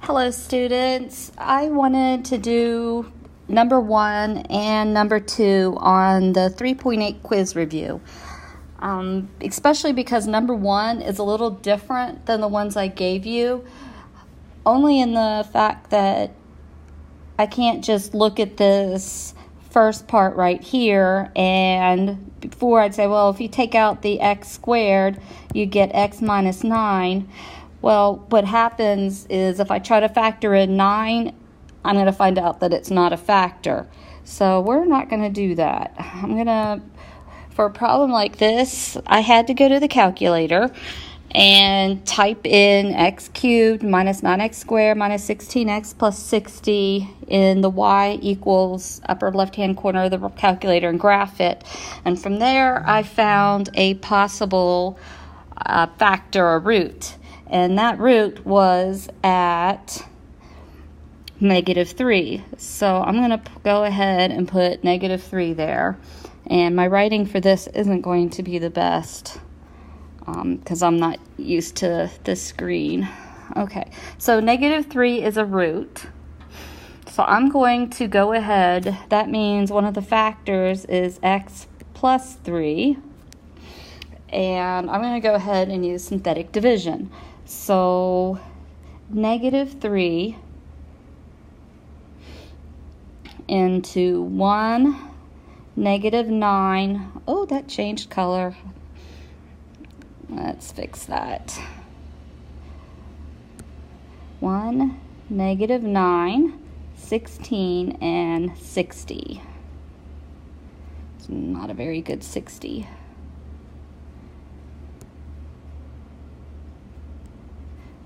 Hello students, I wanted to do number 1 and number 2 on the 3.8 quiz review, especially because number 1 is a little different than the ones I gave you, only in the fact that I can't just look at this first part right here and before I'd say, well, if you take out the x squared, you get x minus 9. Well, what happens is if I try to factor in 9, I'm going to find out that it's not a factor. So we're not going to do that. For a problem like this, I had to go to the calculator and type in x cubed minus 9x squared minus 16x plus 60 in the y equals upper left-hand corner of the calculator and graph it. And from there, I found a possible factor or root. And that root was at -3. So I'm going to go ahead and put -3 there. And my writing for this isn't going to be the best because I'm not used to this screen. Okay, so -3 is a root. So I'm going to go ahead. That means one of the factors is x plus 3. And I'm going to go ahead and use synthetic division. So -3 into 1, -9. Oh, that changed color. Let's fix that. 1, -9, 16, and 60. It's not a very good 60.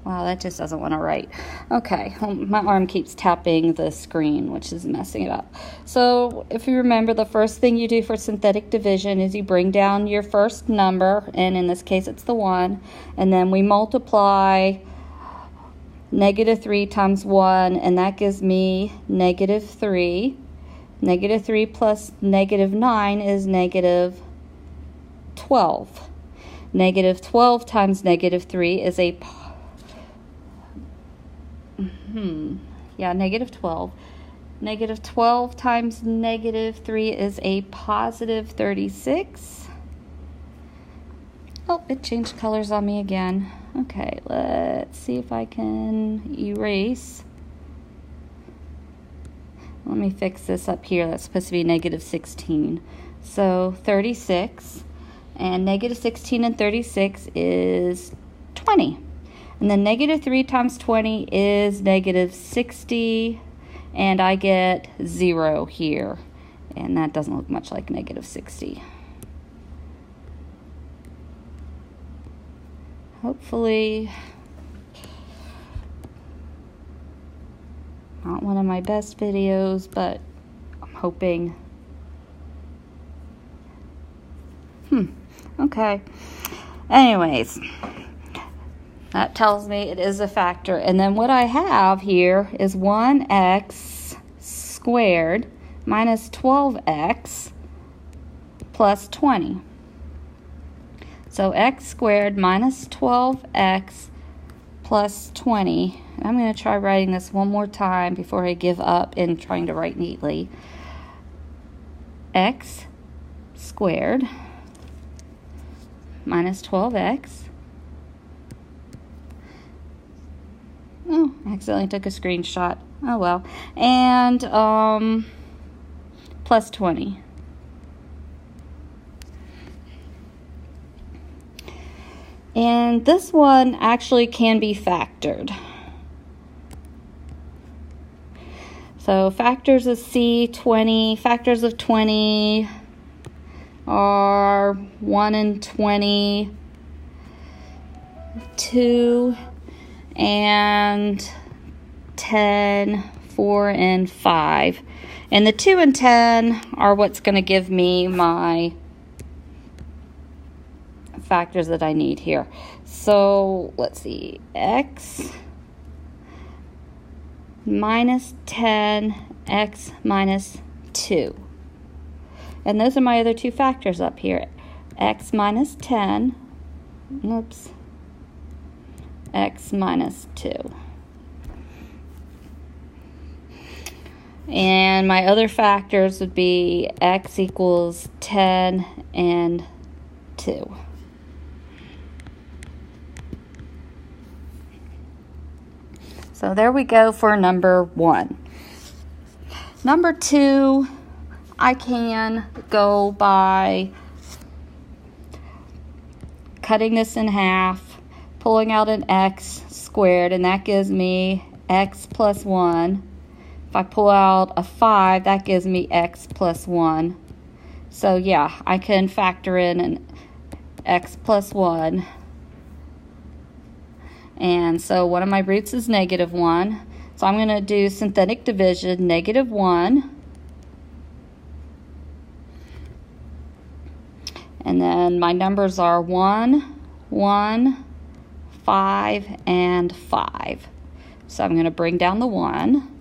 Wow, that just doesn't want to write. Okay, my arm keeps tapping the screen, which is messing it up. So if you remember, the first thing you do for synthetic division is you bring down your first number, and in this case it's the 1, and then we multiply -3 times 1, and that gives me -3. -3 plus -9 is -12. -12 times -3 is a -12. -12 times -3 is a positive 36. Oh, it changed colors on me again. Okay, let's see if I can erase. Let me fix this up here. That's supposed to be -16. So 36, and -16 and 36 is 20. And then -3 times 20 is -60, and I get 0 here. And that doesn't look much like -60. Hopefully, not one of my best videos, but I'm hoping. Okay. Anyways. That tells me it is a factor. And then what I have here is 1x squared minus 12x plus 20. So x squared minus 12x plus 20. And I'm going to try writing this one more time before I give up in trying to write neatly. X squared minus 12x. Oh, I accidentally took a screenshot. Oh well. And plus 20. And this one actually can be factored. So factors of C20, factors of 20 are 1 and 20, 2 and 10, 4 and 5. And the 2 and 10 are what's going to give me my factors that I need here. So let's see, x minus 10, x minus 2. And those are my other two factors up here. X minus 10, x minus 2. And my other factors would be x equals 10 and 2. So there we go for number 1. Number 2, I can go by cutting this in half, pulling out an x squared, and that gives me x plus 1. If I pull out a 5, that gives me x plus 1. So yeah, I can factor in an x plus 1. And so one of my roots is negative 1. So I'm going to do synthetic division, negative 1. And then my numbers are 1, 1, 5, and 5. So I'm going to bring down the 1.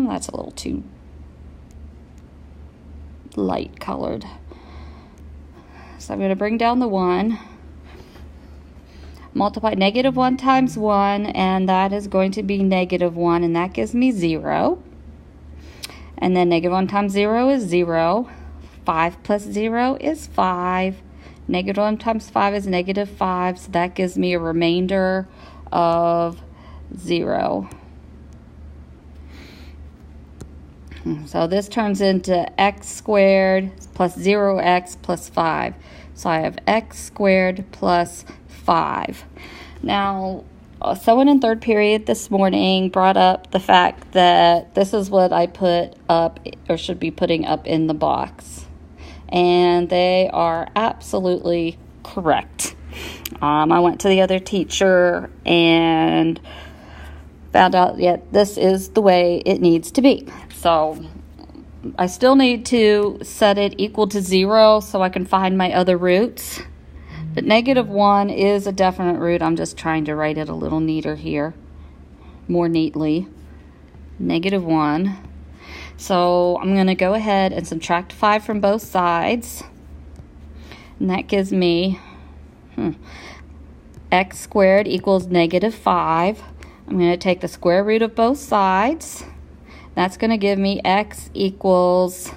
That's a little too light colored. So I'm going to bring down the 1. Multiply negative 1 times 1, and that is going to be negative 1, and that gives me 0. And then negative 1 times 0 is 0. 5 plus 0 is 5. Negative 1 times 5 is negative 5, so that gives me a remainder of 0. So this turns into x squared plus 0x plus 5. So I have x squared plus 5. Now, someone in third period this morning brought up the fact that this is what I put up, or should be putting up in the box. And they are absolutely correct. I went to the other teacher and found out that this is the way it needs to be. So I still need to set it equal to 0 so I can find my other roots. But negative 1 is a definite root. I'm just trying to write it a little neater here, more neatly. Negative 1. So I'm going to go ahead and subtract 5 from both sides. And that gives me x squared equals negative 5. I'm going to take the square root of both sides. That's going to give me x equals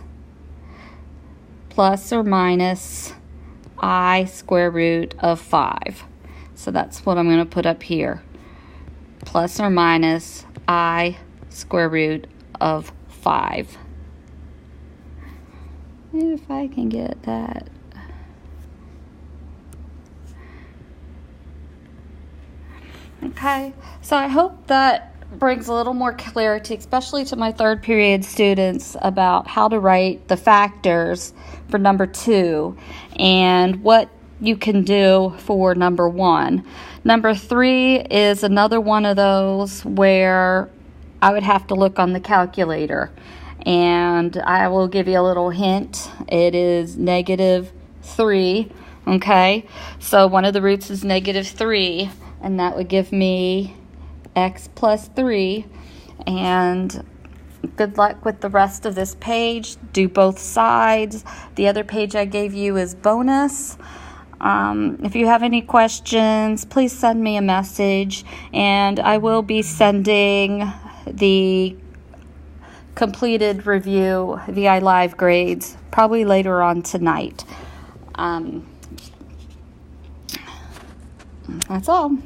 plus or minus I square root of 5. So that's what I'm going to put up here. Plus or minus I square root of 5. If I can get that. Okay, so I hope that brings a little more clarity, especially to my third period students, about how to write the factors for number 2 and what you can do for number 1. Number 3 is another one of those where I would have to look on the calculator, and I will give you a little hint. It is negative 3. Okay, so one of the roots is negative 3, and that would give me x plus 3. And good luck with the rest of this page. Do both sides. The other page I gave you is bonus. If you have any questions, please send me a message, and I will be sending the completed review VI Live grades probably later on tonight. That's all.